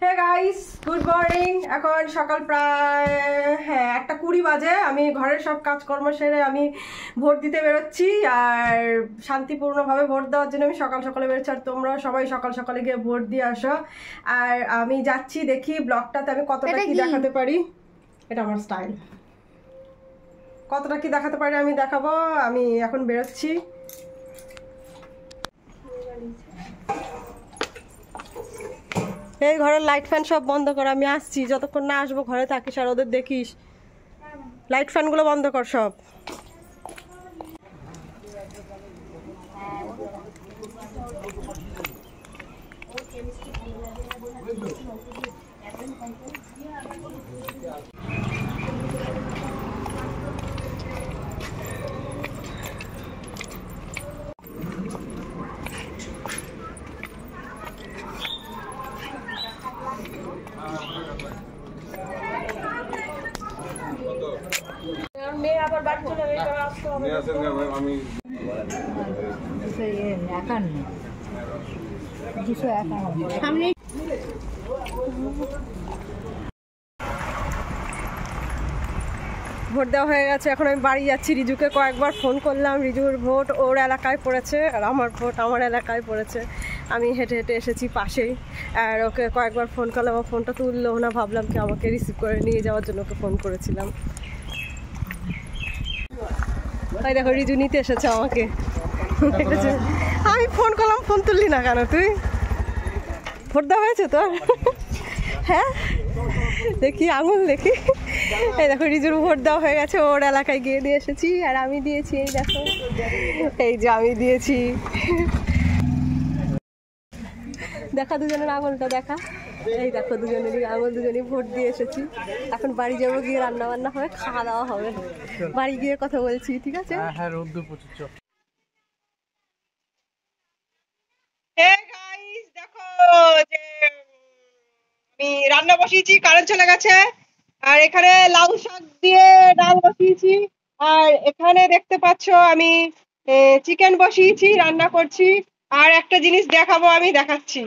Hey guys, good morning. এখন সকাল প্রায় 1:20 বাজে। আমি ঘরের সব কাজকর্ম সেরে আমি ভোট দিতে বেরোচ্ছি। আর শান্তিপূর্ণভাবে ভোট দেওয়ার জন্য আমি সকাল সকালে বেরোচ্ছি। আর তোমরাও সবাই সকাল সকালে গিয়ে ভোট দিয়ে আসো। আর আমি যাচ্ছি, দেখি ব্লগটাতে আমি কতটা কি দেখাতে পারি। এটা আমার স্টাইল। কতটা কি দেখাতে পারি আমি দেখাবো। আমি এখন বেরোচ্ছি। এই ঘরের লাইট ফ্যান সব বন্ধ কর, আমি আসছি। যতক্ষণ না আসবো ঘরে থাকিস আর ওদের দেখিস। লাইট ফ্যানগুলো বন্ধ কর সব। মেয়ে আবার বাড়ি চলে আমি ভোট দেওয়া হয়ে গেছে। এখন আমি বাড়ি যাচ্ছি। রিজুকে কয়েকবার ফোন করলাম। রিজুর ভোট ওর এলাকায় পড়েছে আর আমার ভোট আমার এলাকায় পড়েছে। আমি হেঁটে হেঁটে এসেছি পাশেই। আর ওকে কয়েকবার ফোন করলাম, আমার ফোনটা তুললো না। ভাবলাম কি আমাকে রিসিভ করে নিয়ে যাওয়ার জন্য ওকে ফোন করেছিলাম। তাই দেখো রিজু নিতে এসেছে আমাকে। আমি ফোন করলাম, ফোন তুললি না কেন তুই? ভোট দেওয়া হয়েছে তোর? হ্যাঁ দেখি, আঙুল দেখি। এই দেখো রিজুর ভোট দেওয়া হয়ে গেছে। ওর এলাকায় গিয়ে দিয়ে এসেছি। আর আমি দিয়েছি, এই দেখো, এই যে আমি দিয়েছি। দেখা দুজনের আঙুলটা দেখা। এই দেখো দুজনেরই আঙুল, দুজনেই ভোট দিয়ে এসেছি। এখন বাড়ি যাবো, গিয়ে রান্না বান্না হবে, খাওয়া দাওয়া হবে। বাড়ি গিয়ে কথা বলছি, ঠিক আছে? হ্যাঁ রোদ্দুর প্রচুর। দেখো যে আমি রান্না বসিয়েছি, কারেন্ট চলে গেছে। আর এখানে লাউ শাক দিয়ে ডাল বসিয়েছি। আর এখানে দেখতে পাচ্ছ আমি চিকেন বসিয়েছি, রান্না করছি। আর একটা জিনিস দেখাবো, আমি দেখাচ্ছি।